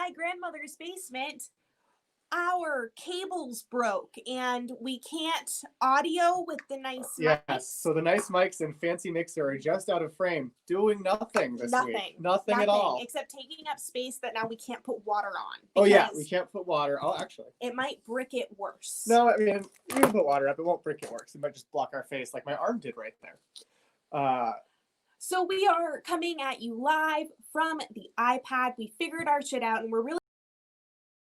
my grandmother's basement, our cables broke and we can't audio with the nice mics. So the nice mics and fancy mixer are just out of frame, doing nothing this week. Nothing at all. Except taking up space that now we can't put water on. Oh yeah, we can't put water. Oh, actually. It might brick it worse. No, I mean, you can put water up. It won't brick it worse. It might just block our face like my arm did right there. So we are coming at you live from the iPad. We figured our shit out and we're really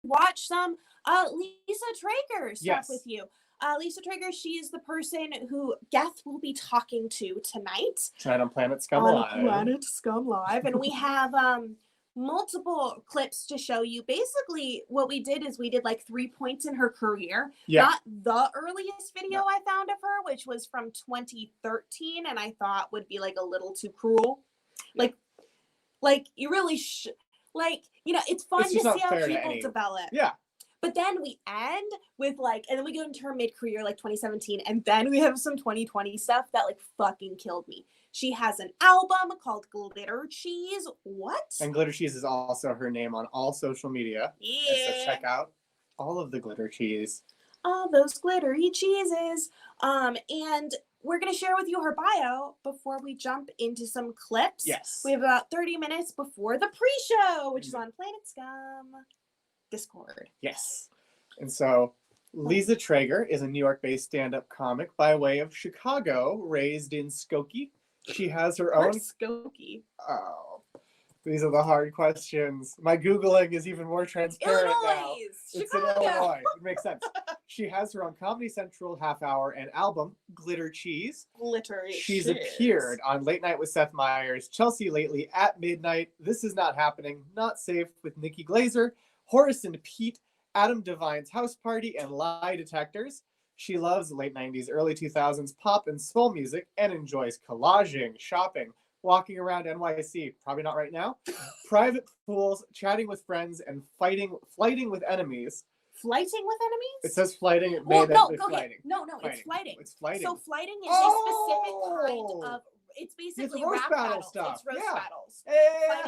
watch some Liza Treyger stuff with you. Liza Treyger, she is the person who Geth will be talking to tonight. Tonight on Planet Scum Live. Planet Scum Live. And we have multiple clips to show you. Basically, what we did is we did like 3 points in her career. Yeah. Not the earliest video I found of her, which was from 2013, and I thought would be like a little too cruel. Like you really like, you know, it's fun to see how people develop. Yeah. But then we end with like, and then we go into her mid-career, like 2017, and then we have some 2020 stuff that like fucking killed me. She has an album called Glitter Cheese. What? And Glitter Cheese is also her name on all social media. Yeah. And so check out all of the Glitter Cheese. All those glittery cheeses. And we're going to share with you her bio before we jump into some clips. Yes. We have about 30 minutes before the pre-show, which is on Planet Scum Discord. Yes. And so Liza Treyger is a New York-based stand-up comic by way of Chicago, raised in Skokie. She has her own... Skokie? Oh, these are the hard questions. My Googling is even more transparent now. It's in Illinois. It makes sense. She has her own Comedy Central half-hour and album, Glitter Cheese. Glittery She's cheese. appeared on Late Night with Seth Meyers, Chelsea Lately, At Midnight, This Is Not Happening, Not Safe with Nikki Glazer, Horace and Pete, Adam Devine's House Party, and Lie Detectors. She loves late 90s, early 2000s pop and soul music and enjoys collaging, shopping, walking around NYC, probably not right now, private pools, chatting with friends, and flighting with enemies. Flighting with enemies? It says flighting. It well, may no, be flighting. No, it's flighting. It's flighting. So flighting is a specific kind of... It's basically roast rap battle battles. Stuff. It's roast battles.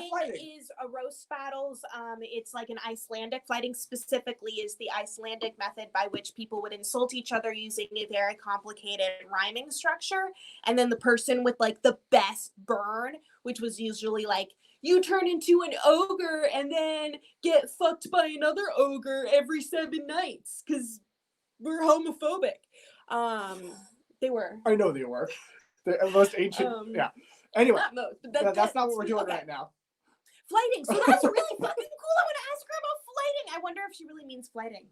Flighting is a roast battles. It's like an Icelandic. Flighting specifically is the Icelandic method by which people would insult each other using a very complicated rhyming structure. And then the person with like the best burn, which was usually like, you turn into an ogre and then get fucked by another ogre every 7 nights because we're homophobic. They were. I know they were. The most ancient, yeah. Anyway, not most, but that's not what we're doing right now. Flighting. So that's really fucking cool. I want to ask her about flighting. I wonder if she really means flighting.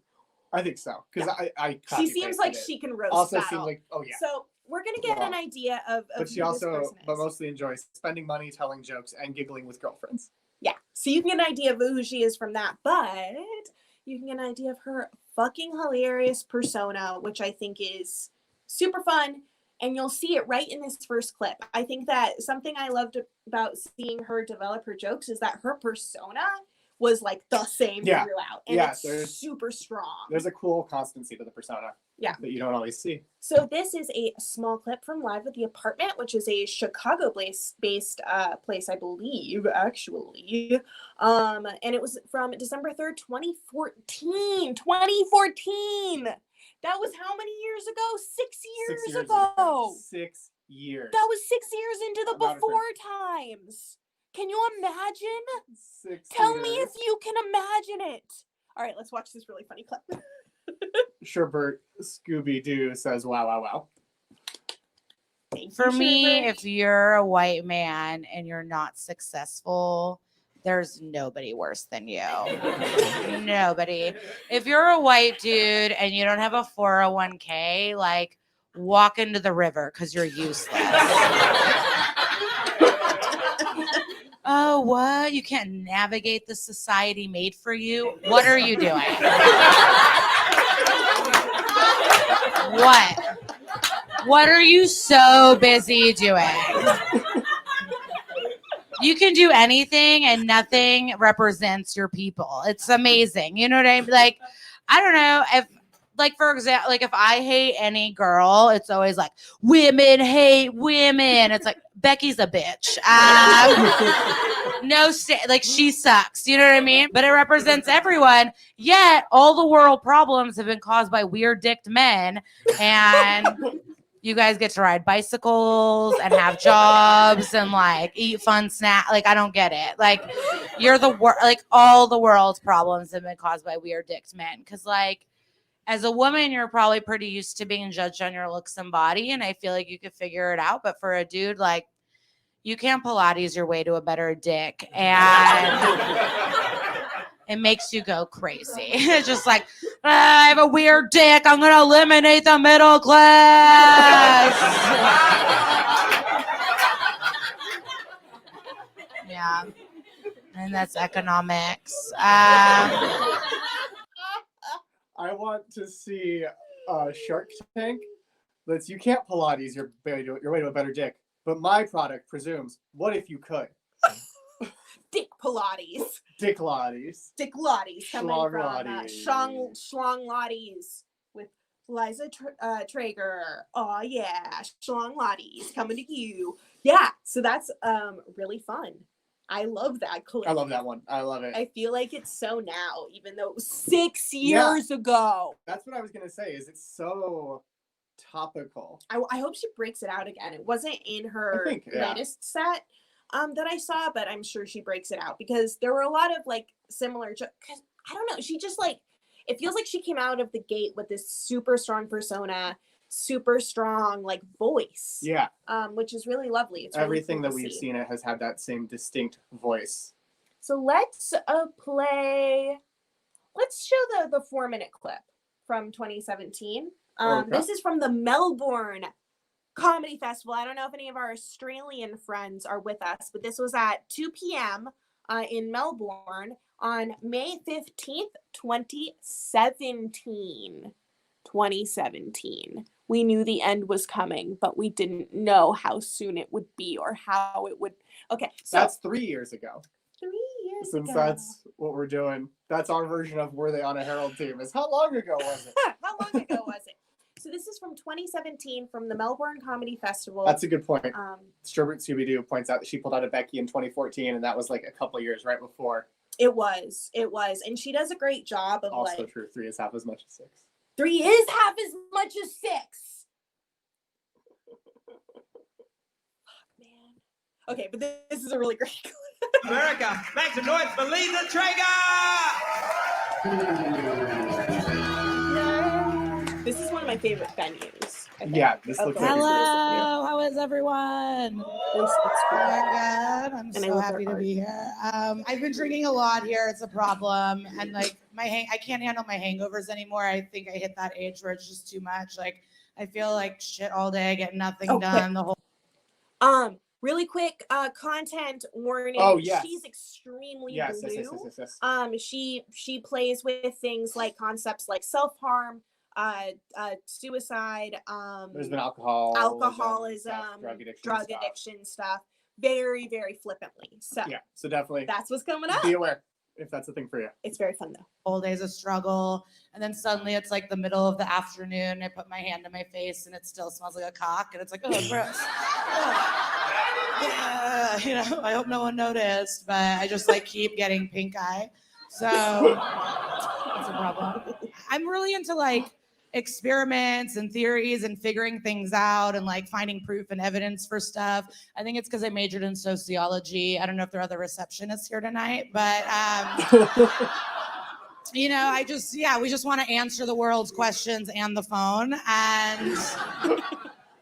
I think so, because I she seems like she can roast also battle. Seems like, oh yeah. So we're gonna get an idea of but she also, but mostly enjoys spending money, telling jokes, and giggling with girlfriends. Yeah. So you can get an idea of who she is from that, but you can get an idea of her fucking hilarious persona, which I think is super fun. And you'll see it right in this first clip. I think that something I loved about seeing her develop her jokes is that her persona was like the same throughout. And it's super strong. There's a cool constancy to the persona that you don't always see. So this is a small clip from Live at the Apartment, which is a Chicago-based place, I believe, actually. And it was from December 3rd, 2014. 2014! That was how many years ago? 6 years ago. 6 years. That was 6 years into the before times. Can you imagine? Tell me if you can imagine it. All right, let's watch this really funny clip. Sherbert Scooby-Doo says, wow, wow, wow. For me, if you're a white man and you're not successful, there's nobody worse than you. Nobody. If you're a white dude and you don't have a 401k, like, walk into the river because you're useless. Oh, what? You can't navigate the society made for you? What are you doing? What? What are you so busy doing? You can do anything and nothing represents your people. It's amazing. You know what I mean? Like, I don't know if, like, for example, like if I hate any girl, it's always like, women hate women. It's like, Becky's a bitch. like she sucks. You know what I mean? But it represents everyone. Yet all the world problems have been caused by weird dicked men, and you guys get to ride bicycles and have jobs and like eat fun snacks. Like I don't get it. Like you're like all the world's problems have been caused by weird dicked men. Because like as a woman, you're probably pretty used to being judged on your looks and body, and I feel like you could figure it out. But for a dude, like you can't Pilates your way to a better dick, and it makes you go crazy. It's just like, I have a weird dick. I'm going to eliminate the middle class. Yeah. And that's economics. I want to see Shark Tank. You can't Pilates your way to a better dick. But my product presumes, what if you could? Dick Pilates. Dick Lotties. Dick Lotties coming Schlong-lotties. from Schlong Lotties with Liza Treyger. Oh yeah, Schlong Lotties coming to you. Yeah, so that's really fun. I love that clip. I love that one. I love it. I feel like it's so now, even though it was 6 years ago. That's what I was gonna say. Is it's so topical. I hope she breaks it out again. It wasn't in her latest set that I saw, but I'm sure she breaks it out because there were a lot of like similar. Cause I don't know. She just like it feels like she came out of the gate with this super strong persona, super strong like voice. Yeah. Which is really lovely. It's everything really that we've seen it has had that same distinct voice. So let's play. Let's show the 4-minute clip from 2017. Okay. This is from the Melbourne Comedy Festival. I don't know if any of our Australian friends are with us, but this was at 2 p.m. In Melbourne on May 15th, 2017. 2017. We knew the end was coming, but we didn't know how soon it would be or how it would. Okay, so that's 3 years ago. 3 years Since ago. that's what we're doing. That's our version of Were They on a Herald Team? Is how long ago was it? How long ago was it? So this is from 2017 from the Melbourne Comedy Festival. That's a good point. Strawberry Scooby-Doo points out that she pulled out a Becky in 2014, and that was like a couple years right before. It was. And she does a great job of also like... true. 3 is half as much as 6. 3 is half as much as 6. Fuck, man. Okay, but this is a really great clip. America, make some noise for Liza Treyger! This is one of my favorite venues. Yeah, this looks like hello, how is everyone? Oh my God, I'm so happy to be here. I've been drinking a lot here. It's a problem, and like I can't handle my hangovers anymore. I think I hit that age where it's just too much. Like I feel like shit all day, get nothing done. The whole. Really quick, content warning. Oh yes. She's extremely yes, blue. Yes. She plays with things like concepts like self-harm, suicide. There's been alcoholism, drug addiction stuff. Very, very flippantly. So yeah, so definitely that's what's coming up. Be aware if that's a thing for you. It's very fun though. Whole day's a struggle, and then suddenly it's like the middle of the afternoon. I put my hand to my face, and it still smells like a cock, and it's like, oh, gross. Yeah, I hope no one noticed, but I just like keep getting pink eye. So that's a problem. I'm really into like experiments and theories and figuring things out and like finding proof and evidence for stuff. I think it's because I majored in sociology. I don't know if there are other receptionists here tonight, but we just want to answer the world's questions and the phone, and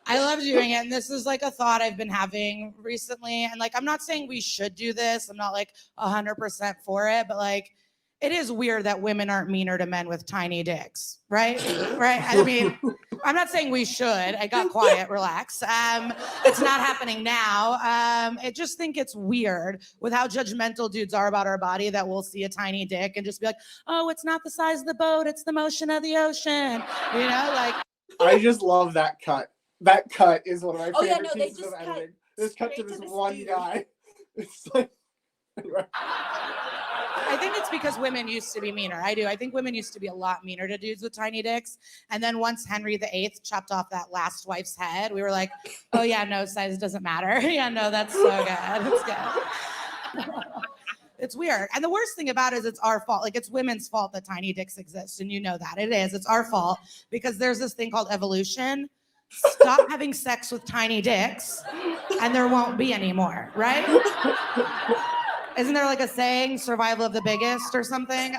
I love doing it. And this is like a thought I've been having recently. And like, I'm not saying we should do this. I'm not like 100% for it, but like, it is weird that women aren't meaner to men with tiny dicks, right? Right. I mean, I'm not saying we should. I got quiet, relax. It's not happening now. I just think it's weird with how judgmental dudes are about our body that we'll see a tiny dick and just be like, oh, it's not the size of the boat. It's the motion of the ocean. You know, like. I just love that cut. That cut is one of my favorite pieces of editing. This cut to this one guy. It's like, anyway. I think it's because women used to be meaner. I do. I think women used to be a lot meaner to dudes with tiny dicks. And then once Henry VIII chopped off that last wife's head, we were like, oh yeah, no, size doesn't matter. Yeah, no, that's so good. It's good. It's weird. And the worst thing about it is it's our fault. Like, it's women's fault that tiny dicks exist. And you know that. It is. It's our fault because there's this thing called evolution. Stop having sex with tiny dicks and there won't be any more, right? Isn't there like a saying, survival of the biggest or something?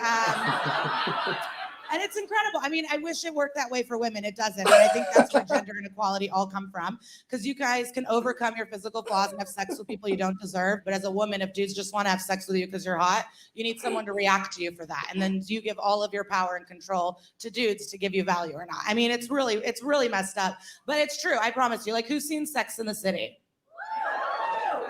And it's incredible. I mean, I wish it worked that way for women. It doesn't. And I think that's where gender inequality all come from. Because you guys can overcome your physical flaws and have sex with people you don't deserve. But as a woman, if dudes just want to have sex with you because you're hot, you need someone to react to you for that. And then you give all of your power and control to dudes to give you value or not. I mean, it's really messed up. But it's true. I promise you. Like, who's seen Sex in the City?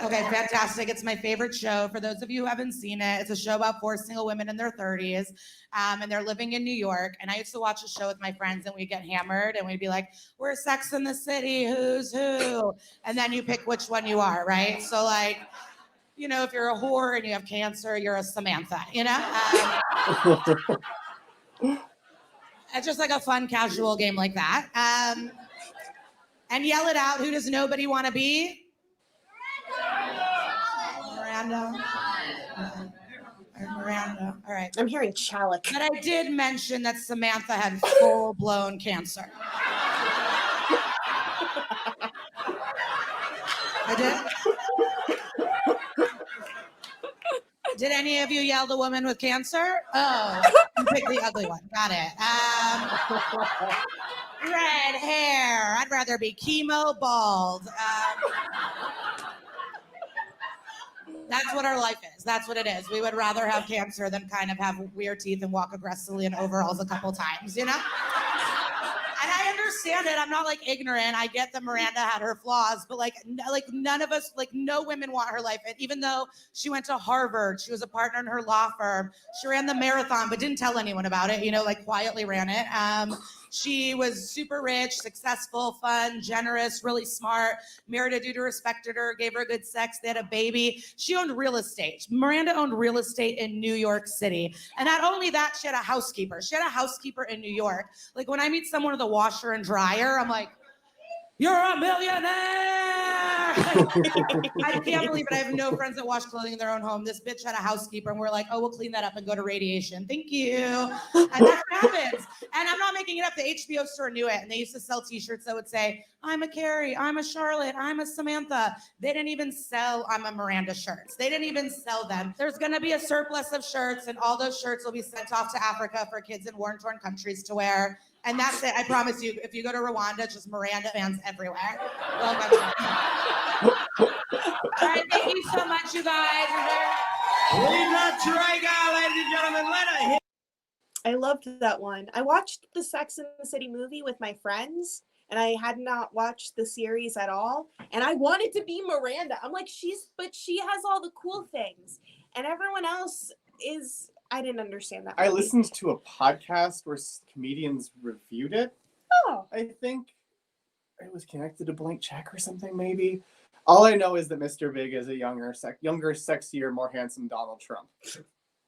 Okay, fantastic. It's my favorite show. For those of you who haven't seen it, it's a show about 4 single women in their 30s, and they're living in New York. And I used to watch the show with my friends, and we'd get hammered, and we'd be like, we're Sex in the City, who's who? And then you pick which one you are, right? So, like, you know, if you're a whore and you have cancer, you're a Samantha, you know? It's just like a fun, casual game like that. And yell it out, who does nobody want to be? Miranda. All right. I'm hearing Chalik. But I did mention that Samantha had full-blown cancer. I did? Did any of you yell the woman with cancer? Oh, you picked the ugly one. Got it. Red hair. I'd rather be chemo bald. That's what our life is. That's what it is. We would rather have cancer than kind of have weird teeth and walk aggressively in overalls a couple times, you know? And I understand it. I'm not like ignorant. I get that Miranda had her flaws, but like none of us, like no women want her life. And even though she went to Harvard, she was a partner in her law firm. She ran the marathon, but didn't tell anyone about it, you know, like quietly ran it. She was super rich, successful, fun, generous, really smart, married a dude who respected her, gave her good sex, they had a baby. She owned real estate. Miranda owned real estate in New York City. And not only that, she had a housekeeper. She had a housekeeper in New York. Like when I meet someone with a washer and dryer, I'm like, you're a millionaire! I can't believe it. I have no friends that wash clothing in their own home. This bitch had a housekeeper, and we're like, oh, we'll clean that up and go to radiation. Thank you. And that happens. And I'm not making it up. The HBO store knew it, and they used to sell T-shirts that would say, I'm a Carrie, I'm a Charlotte, I'm a Samantha. They didn't even sell I'm a Miranda shirts. They didn't even sell them. There's going to be a surplus of shirts, and all those shirts will be sent off to Africa for kids in war-torn countries to wear. And that's it. I promise you, if you go to Rwanda, it's just Miranda fans everywhere. Welcome. All right, thank you so much, you guys. Liza Treyger, ladies and gentlemen, Lena. I loved that one. I watched the Sex and the City movie with my friends, and I had not watched the series at all. And I wanted to be Miranda. I'm like, she has all the cool things. And everyone else is... I didn't understand that. I listened to a podcast where comedians reviewed it. Oh. I think it was connected to Blank Check or something, maybe. All I know is that Mr. Big is a younger, sexier, more handsome Donald Trump.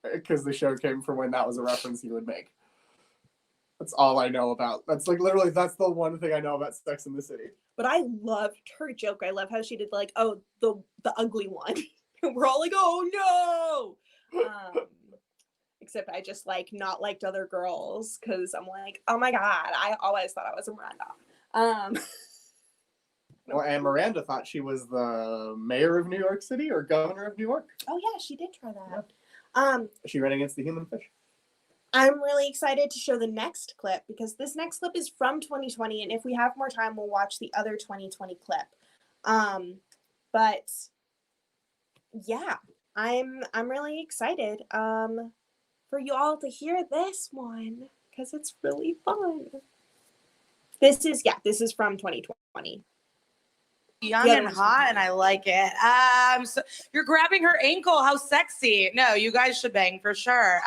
Because the show came from when that was a reference he would make. That's all I know about. That's like literally, that's the one thing I know about Sex in the City. But I loved her joke. I love how she did like, oh, the ugly one. We're all like, oh no. Except I just like not liked other girls because I'm like, oh my God, I always thought I was a Miranda. Well, and Miranda thought she was the mayor of New York City or governor of New York. Oh yeah, she did try that. Yeah. She ran against the human fish. I'm really excited to show the next clip because this next clip is from 2020, and if we have more time, we'll watch the other 2020 clip. But yeah, I'm really excited. For you all to hear this one because it's really fun. This is from 2020. Young and hot, and I like it. So you're grabbing her ankle. How sexy. No, you guys should bang for sure.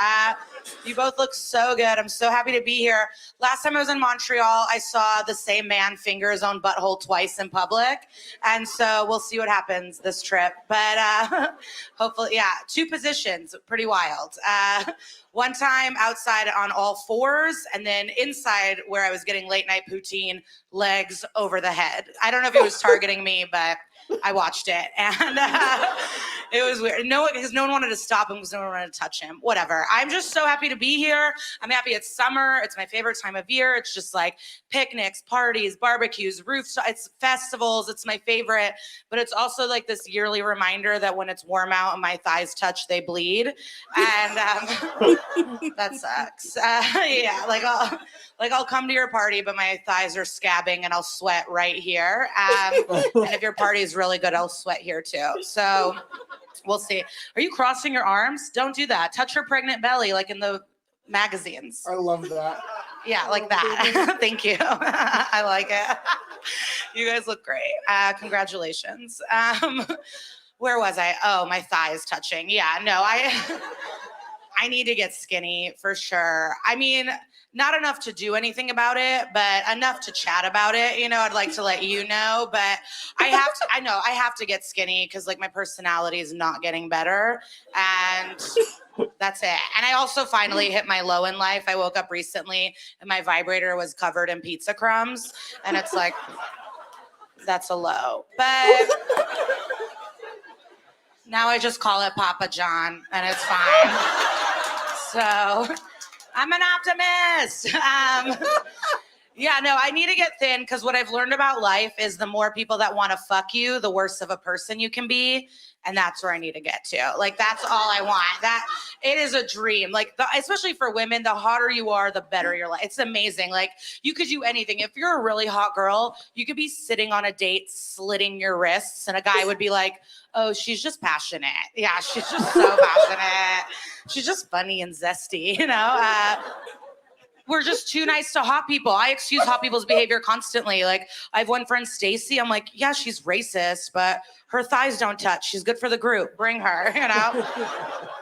You both look so good. I'm so happy to be here. Last time I was in Montreal, I saw the same man finger his own butthole twice in public. And so we'll see what happens this trip. But hopefully, yeah, 2 positions, pretty wild. One time outside on all 4s, and then inside where I was getting late night poutine, legs over the head. I don't know if he was targeting me, but I watched it. And It was weird. Because no one wanted to stop him because no one wanted to touch him. Whatever. I'm just so happy to be here. I'm happy it's summer. It's my favorite time of year. It's just like picnics, parties, barbecues, rooftops, it's festivals. It's my favorite. But it's also like this yearly reminder that when it's warm out and my thighs touch, they bleed. And that sucks. Yeah, I'll come to your party, but my thighs are scabbing and I'll sweat right here. And if your party is really good, I'll sweat here too. So we'll see. Are you crossing your arms? Don't do that. Touch your pregnant belly like in the magazines. I love that. Yeah, like that. Thank you. I like it. You guys look great. Congratulations. Where was I? Oh, my thighs touching. Yeah, no, I need to get skinny for sure. I mean, not enough to do anything about it, but enough to chat about it. You know, I'd like to let you know, but I have to get skinny because like my personality is not getting better. And that's it. And I also finally hit my low in life. I woke up recently and my vibrator was covered in pizza crumbs. And it's like, that's a low. But now I just call it Papa John and it's fine. So I'm an optimist. Yeah, no, I need to get thin because what I've learned about life is the more people that want to fuck you, the worse of a person you can be. And that's where I need to get to. Like, that's all I want. That it is a dream. Like, especially for women, the hotter you are, the better your life. It's amazing. Like, you could do anything. If you're a really hot girl, you could be sitting on a date, slitting your wrists, and a guy would be like, oh, she's just passionate. Yeah, she's just so passionate. She's just funny and zesty, you know? We're just too nice to hot people. I excuse hot people's behavior constantly. Like, I have one friend, Stacy. I'm like, yeah, she's racist, but her thighs don't touch. She's good for the group. Bring her, you know?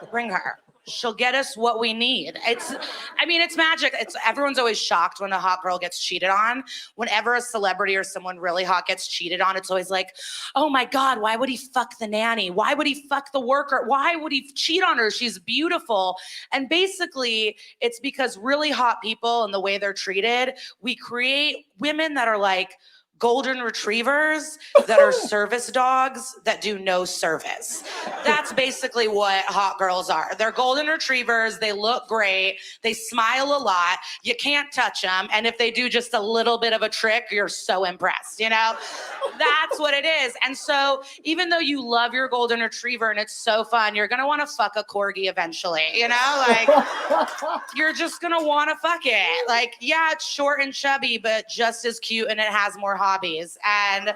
Bring her. She'll get us what we need. It's magic. Everyone's always shocked when a hot girl gets cheated on. Whenever a celebrity or someone really hot gets cheated on, it's always like, oh my God, why would he fuck the nanny? Why would he fuck the worker? Why would he cheat on her? She's beautiful. And basically, it's because really hot people and the way they're treated, we create women that are like golden retrievers that are service dogs that do no service. That's basically what hot girls are. They're golden retrievers. They look great. They smile a lot. You can't touch them. And if they do just a little bit of a trick, you're so impressed, you know? That's what it is. And so even though you love your golden retriever and it's so fun, you're going to want to fuck a corgi eventually, you know? Like, you're just going to want to fuck it. Like, yeah, it's short and chubby, but just as cute and it has more hobbies. And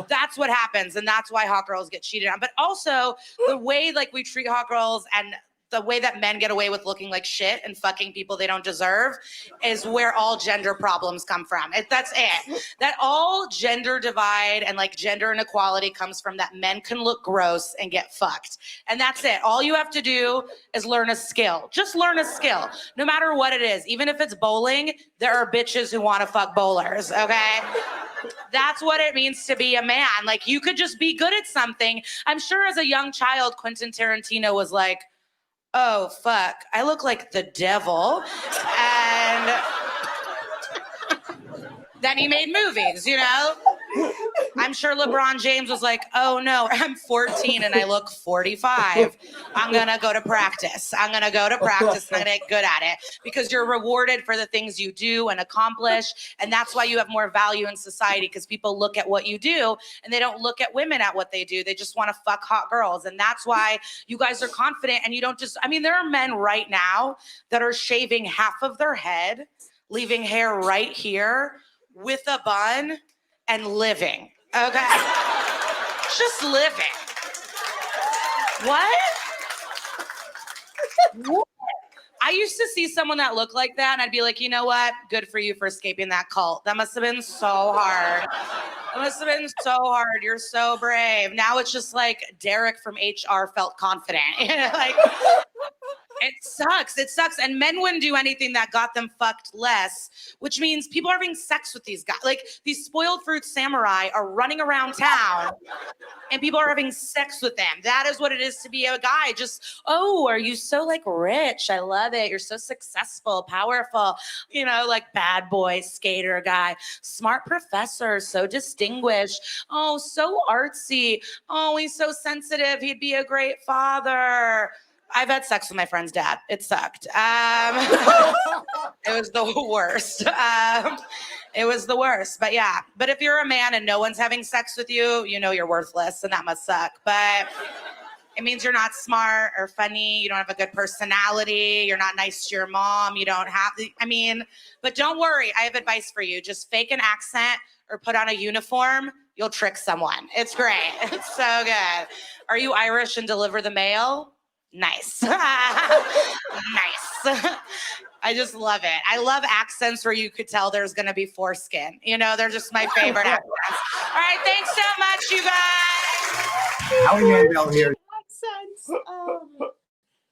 that's what happens. And that's why hot girls get cheated on. But also the way like we treat hot girls and the way that men get away with looking like shit and fucking people they don't deserve is where all gender problems come from. That's it. That all gender divide and like gender inequality comes from that men can look gross and get fucked. And that's it. All you have to do is learn a skill. Just learn a skill, no matter what it is. Even if it's bowling, there are bitches who want to fuck bowlers, okay? That's what it means to be a man. Like, you could just be good at something. I'm sure as a young child, Quentin Tarantino was like, oh, fuck, I look like the devil. And then he made movies, you know? I'm sure LeBron James was like, oh no, I'm 14 and I look 45. I'm gonna go to practice. I'm gonna get good at it because you're rewarded for the things you do and accomplish. And that's why you have more value in society, because people look at what you do and they don't look at women at what they do. They just want to fuck hot girls. And that's why you guys are confident and you don't just, there are men right now that are shaving half of their head, leaving hair right here with a bun and living. Okay. Just living. What? What? I used to see someone that looked like that and I'd be like, you know what? Good for you for escaping that cult. That must have been so hard. You're so brave. Now it's just like Derek from HR felt confident. Like, It sucks. It sucks. And men wouldn't do anything that got them fucked less, which means people are having sex with these guys. Like, these spoiled fruit samurai are running around town and people are having sex with them. That is what it is to be a guy. Just, oh, are you so like rich? I love it. You're so successful, powerful, you know, like bad boy, skater guy, smart professor, so distinguished. Oh, so artsy. Oh, he's so sensitive. He'd be a great father. I've had sex with my friend's dad. It sucked. It was the worst. It was the worst. But yeah, but if you're a man and no one's having sex with you, you know you're worthless, and that must suck. But it means you're not smart or funny. You don't have a good personality. You're not nice to your mom. You don't have, but don't worry. I have advice for you. Just fake an accent or put on a uniform. You'll trick someone. It's great. It's so good. Are you Irish and deliver the mail? Nice. Nice. I just love it. I love accents where you could tell there's going to be foreskin. You know, they're just my favorite accents. All right. Thanks so much, you guys. Howie Mandel here. Accents.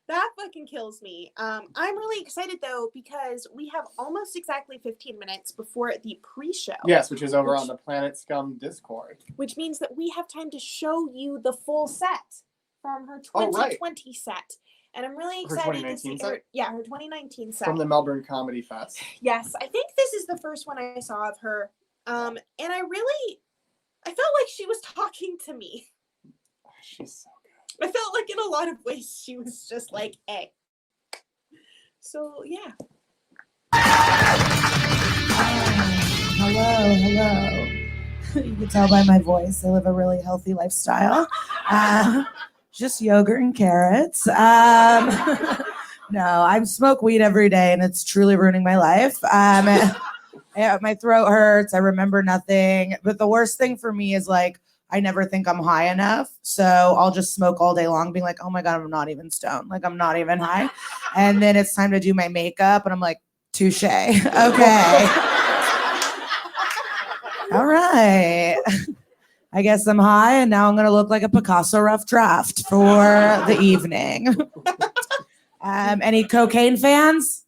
That fucking kills me. I'm really excited though, because we have almost exactly 15 minutes before the pre-show. Yes, which is over on the Planet Scum Discord. Which means that we have time to show you the full set from her 2020 set. And I'm really excited to see her. Yeah, her 2019 set. From the Melbourne Comedy Fest. Yes, I think this is the first one I saw of her. And I felt like she was talking to me. She's so good. I felt like in a lot of ways she was just like, hey. So, yeah. Hello. You can tell by my voice, I live a really healthy lifestyle. Just yogurt and carrots. No, I smoke weed every day and it's truly ruining my life. My throat hurts. I remember nothing. But the worst thing for me is like, I never think I'm high enough. So I'll just smoke all day long being like, oh my God, I'm not even stoned. Like I'm not even high. And then it's time to do my makeup and I'm like, touche. Okay. All right. I guess I'm high and now I'm going to look like a Picasso rough draft for the evening. Any cocaine fans?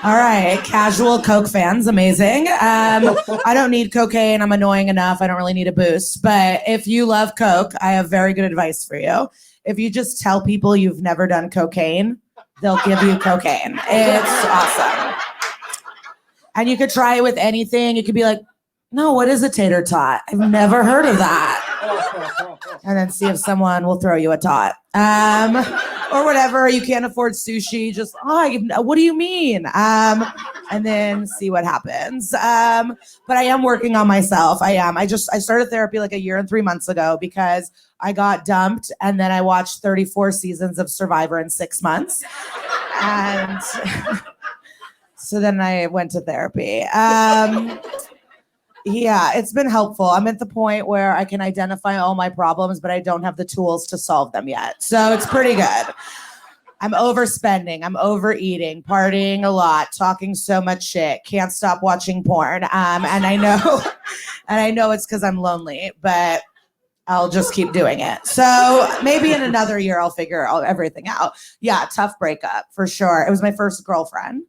All right. Casual Coke fans. Amazing. I don't need cocaine. I'm annoying enough. I don't really need a boost. But if you love Coke, I have very good advice for you. If you just tell people you've never done cocaine, they'll give you cocaine. It's awesome. And you could try it with anything. You could be like, no, what is a tater tot? I've never heard of that. And then see if someone will throw you a tot. Or whatever. You can't afford sushi. Just, what do you mean? And then see what happens. But I am working on myself. I am. I started therapy like 1 year and 3 months ago because I got dumped and then I watched 34 seasons of Survivor in 6 months. And so then I went to therapy. Yeah, it's been helpful. I'm at the point where I can identify all my problems, but I don't have the tools to solve them yet. So it's pretty good. I'm overspending. I'm overeating, partying a lot, talking so much shit, can't stop watching porn. And I know it's because I'm lonely, but I'll just keep doing it. So maybe in another year, I'll figure everything out. Yeah, tough breakup for sure. It was my first girlfriend.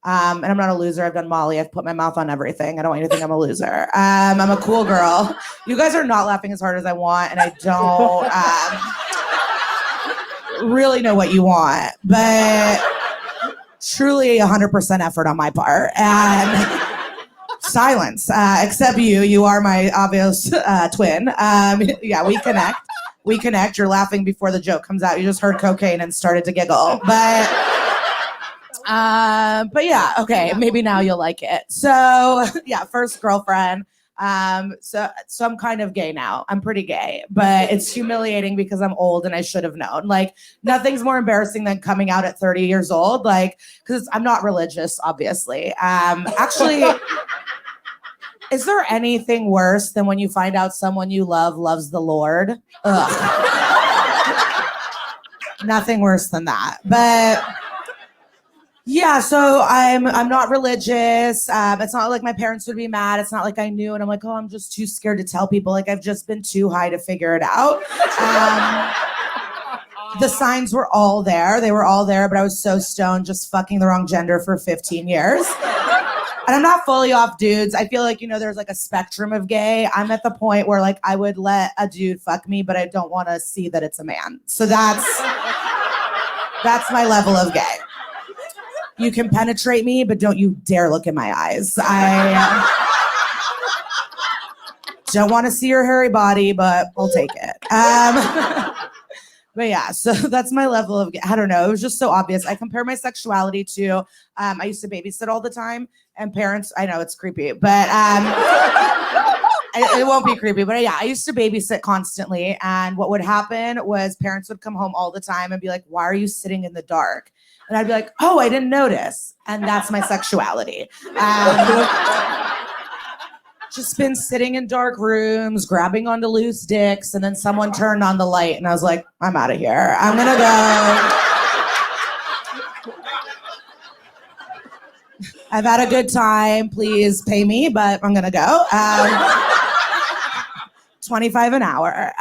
And I'm not a loser. I've done Molly. I've put my mouth on everything. I don't want you to think I'm a loser. I'm a cool girl. You guys are not laughing as hard as I want, and I don't really know what you want, but truly 100% effort on my part. And silence, except you are my obvious twin. Yeah, we connect. You're laughing before the joke comes out. You just heard cocaine and started to giggle, but yeah, okay, maybe now you'll like it. So yeah, first girlfriend. So I'm kind of gay now. I'm pretty gay, but it's humiliating because I'm old and I should have known. Like nothing's more embarrassing than coming out at 30 years old. Like, because I'm not religious, obviously. Actually, is there anything worse than when you find out someone you love loves the Lord? Ugh. Nothing worse than that. But yeah, so I'm not religious. It's not like my parents would be mad. It's not like I knew and I'm like, oh, I'm just too scared to tell people. Like I've just been too high to figure it out. The signs were all there. They were all there, but I was so stoned just fucking the wrong gender for 15 years. And I'm not fully off dudes. I feel like, there's like a spectrum of gay. I'm at the point where like I would let a dude fuck me, but I don't want to see that it's a man. So that's my level of gay. You can penetrate me, but don't you dare look in my eyes. I don't want to see your hairy body, but I'll take it. But yeah, so that's my level of, I don't know. It was just so obvious. I compare my sexuality to, I used to babysit all the time, and parents, I know it's creepy, but it won't be creepy, but yeah, I used to babysit constantly. And what would happen was parents would come home all the time and be like, why are you sitting in the dark? And I'd be like, oh, I didn't notice. And that's my sexuality. Just been sitting in dark rooms, grabbing onto loose dicks, and then someone turned on the light, and I was like, I'm out of here. I'm gonna go. I've had a good time. Please pay me, but I'm gonna go. 25 an hour.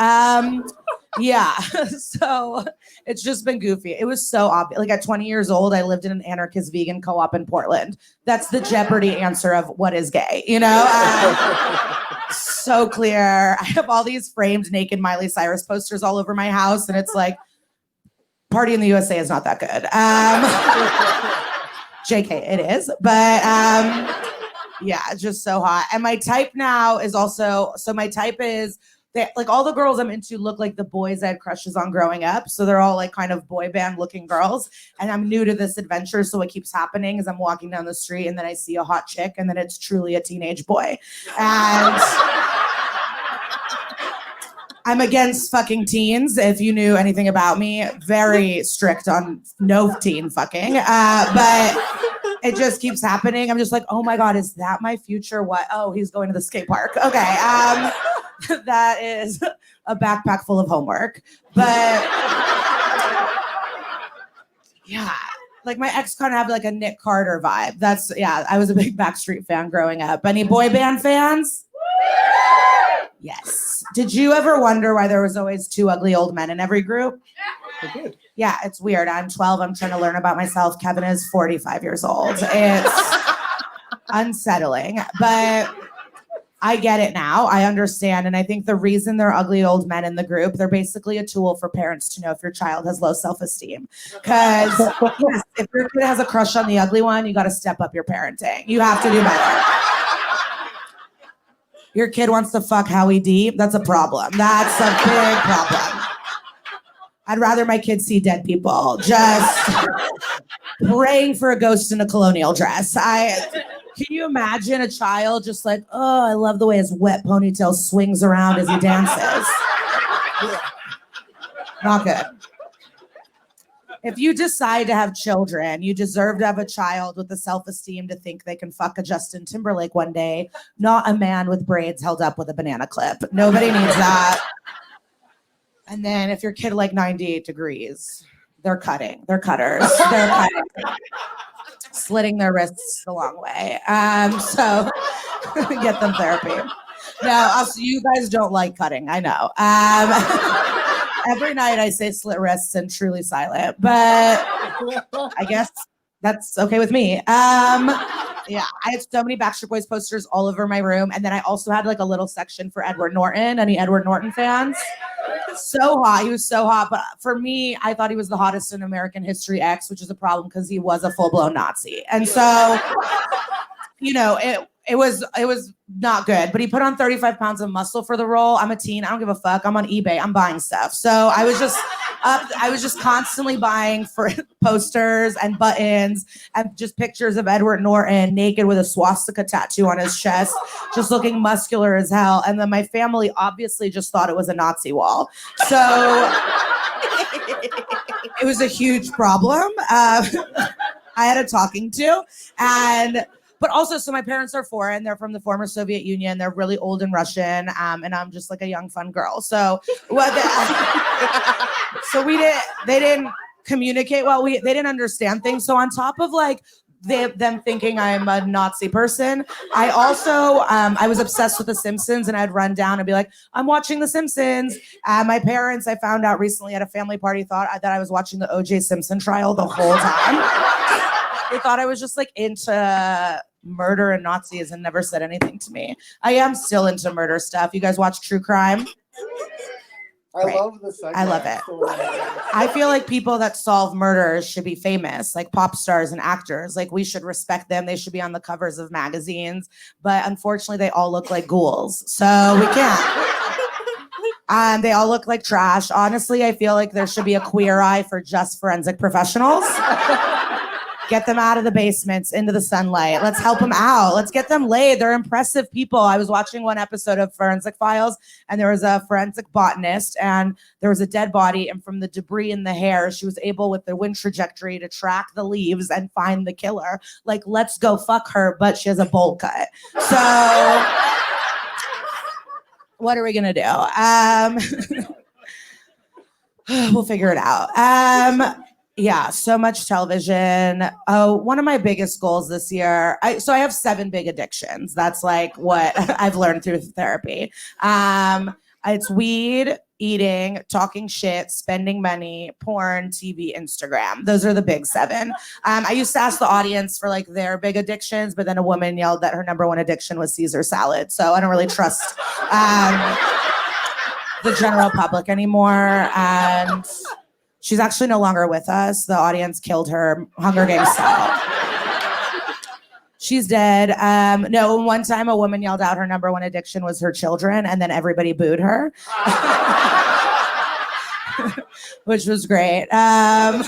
Yeah, so it's just been goofy. It was so obvious. Like at 20 years old, I lived in an anarchist vegan co-op in Portland. That's the Jeopardy answer of what is gay, so clear. I have all these framed naked Miley Cyrus posters all over my house, and it's like, Party in the USA is not that good. JK, it is, but yeah, it's just so hot. And my type now is also, my type is, like all the girls I'm into look like the boys I had crushes on growing up. So they're all like kind of boy band looking girls. And I'm new to this adventure. So what keeps happening is I'm walking down the street and then I see a hot chick and then it's truly a teenage boy. And I'm against fucking teens. If you knew anything about me, very strict on no teen fucking. But it just keeps happening. I'm just like, oh my God, is that my future? What? Oh, he's going to the skate park. Okay. That is a backpack full of homework. But yeah, like my ex kind of have like a Nick Carter vibe. That's, yeah, I was a big Backstreet fan growing up. Any boy band fans? Yes. Did you ever wonder why there was always two ugly old men in every group? Yeah, it's weird. I'm 12. I'm trying to learn about myself. Kevin is 45 years old. It's unsettling, but I get it now. I understand. And I think the reason they're ugly old men in the group, they're basically a tool for parents to know if your child has low self-esteem. Because yes, if your kid has a crush on the ugly one, you got to step up your parenting. You have to do better. Your kid wants to fuck Howie D. That's a problem. That's a big problem. I'd rather my kids see dead people. Just praying for a ghost in a colonial dress. Can you imagine a child just like, oh, I love the way his wet ponytail swings around as he dances? Not good. If you decide to have children, you deserve to have a child with the self-esteem to think they can fuck a Justin Timberlake one day, not a man with braids held up with a banana clip. Nobody needs that. And then if your kid like 98 degrees, they're cutting. They're cutters. They're cutting. Slitting their wrists the long way. So get them therapy. No, also, you guys don't like cutting. I know. Every night I say slit wrists and truly silent, but I guess that's okay with me. Yeah, I had so many Backstreet Boys posters all over my room. And then I also had like a little section for Edward Norton. Any Edward Norton fans? So hot. He was so hot. But for me, I thought he was the hottest in American History X, which is a problem because he was a full-blown Nazi. And so, it was not good, but he put on 35 pounds of muscle for the role. I'm a teen. I don't give a fuck. I'm on eBay. I'm buying stuff. So I was just constantly buying for posters and buttons and just pictures of Edward Norton naked with a swastika tattoo on his chest, just looking muscular as hell. And then my family obviously just thought it was a Nazi wall. So it was a huge problem. I had a talking to, but also, so my parents are foreign. They're from the former Soviet Union. They're really old and Russian. And I'm just like a young, fun girl. So they didn't communicate well. They didn't understand things. So on top of like them thinking I'm a Nazi person. I also, I was obsessed with The Simpsons, and I'd run down and be like, I'm watching The Simpsons. My parents, I found out recently at a family party, thought that I was watching the O.J. Simpson trial the whole time. They thought I was just like into murder and Nazis and never said anything to me. I am still into murder stuff. You guys watch true crime? I love the segment. I love it. I feel like people that solve murders should be famous, like pop stars and actors. Like we should respect them. They should be on the covers of magazines. But unfortunately, they all look like ghouls. So we can't. They all look like trash. Honestly, I feel like there should be a queer eye for just forensic professionals. Get them out of the basements, into the sunlight. Let's help them out. Let's get them laid. They're impressive people. I was watching one episode of Forensic Files, and there was a forensic botanist, and there was a dead body, and from the debris in the hair, she was able, with the wind trajectory, to track the leaves and find the killer. Like, let's go fuck her, but she has a bowl cut. So, what are we gonna do? We'll figure it out. Yeah, so much television. Oh, one of my biggest goals this year. I have 7 big addictions. That's like what I've learned through therapy. It's weed, eating, talking shit, spending money, porn, TV, Instagram. Those are the big 7. I used to ask the audience for like their big addictions, but then a woman yelled that her number 1 addiction was Caesar salad. So I don't really trust the general public anymore. And she's actually no longer with us. The audience killed her Hunger Games style. She's dead. No, one time a woman yelled out her number 1 addiction was her children, and then everybody booed her, which was great. Yeah,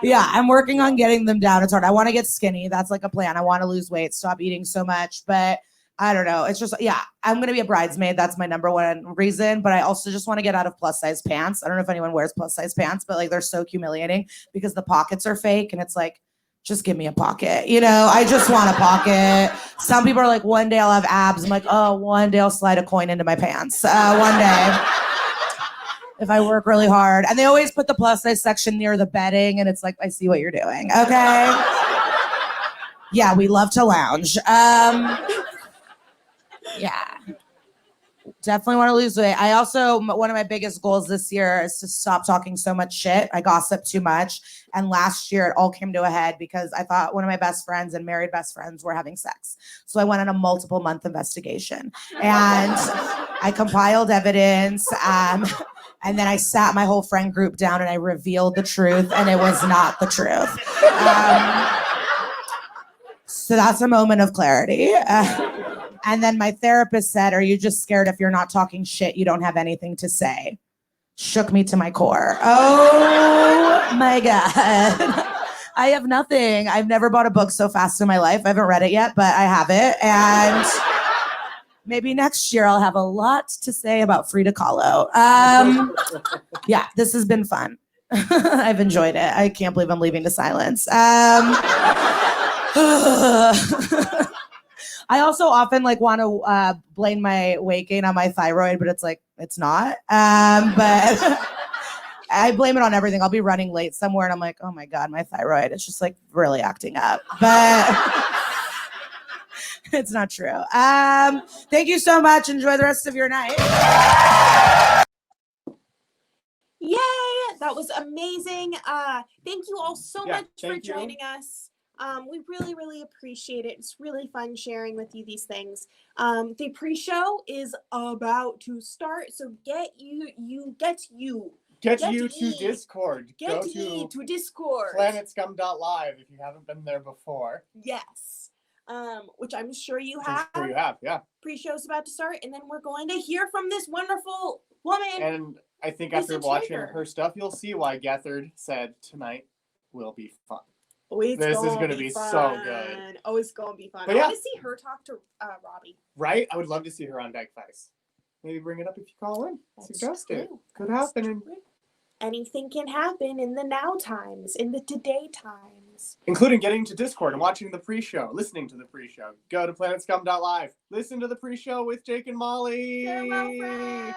I'm working on getting them down. It's hard. I want to get skinny. That's like a plan. I want to lose weight, stop eating so much, but I don't know. It's just, yeah, I'm going to be a bridesmaid. That's my number 1 reason. But I also just want to get out of plus size pants. I don't know if anyone wears plus size pants, but like they're so humiliating because the pockets are fake. And it's like, just give me a pocket. You know, I just want a pocket. Some people are like, one day I'll have abs. I'm like, oh, one day I'll slide a coin into my pants. One day. If I work really hard. And they always put the plus size section near the bedding. And it's like, I see what you're doing. Okay. Yeah, we love to lounge. Yeah, definitely want to lose weight. I also, one of my biggest goals this year is to stop talking so much shit. I gossip too much. And last year it all came to a head because I thought one of my best friends and married best friends were having sex. So I went on a multiple month investigation and I compiled evidence. And then I sat my whole friend group down and I revealed the truth, and it was not the truth. So that's a moment of clarity. And then my therapist said, are you just scared if you're not talking shit, you don't have anything to say? Shook me to my core. Oh my God. I have nothing. I've never bought a book so fast in my life. I haven't read it yet, but I have it. And maybe next year I'll have a lot to say about Frida Kahlo. Yeah, this has been fun. I've enjoyed it. I can't believe I'm leaving to silence. I also often like want to blame my weight gain on my thyroid, but it's like, it's not. But I blame it on everything. I'll be running late somewhere and I'm like, oh my God, my thyroid. It's just like really acting up. But it's not true. Thank you so much. Enjoy the rest of your night. Yay! That was amazing. Thank you all so much for joining us. We really, really appreciate it. It's really fun sharing with you these things. The pre-show is about to start, so get you to Discord. Go to Discord. PlanetScum.live if you haven't been there before. Yes. Which I'm sure you have. I'm sure you have, yeah. Pre-show's about to start, and then we're going to hear from this wonderful woman. And I think after watching her stuff, you'll see why Gethard said tonight will be fun. This is going to be so good. Oh, it's going to be fun. But I want to see her talk to Robbie. Right? I would love to see her on Deck Vice. Maybe bring it up if you call in. Suggest it. Could happen. Anything can happen in the now times, in the today times. Including getting to Discord and watching the pre-show, listening to the pre-show. Go to planetscum.live. Listen to the pre-show with Jake and Molly. Farewell, friends.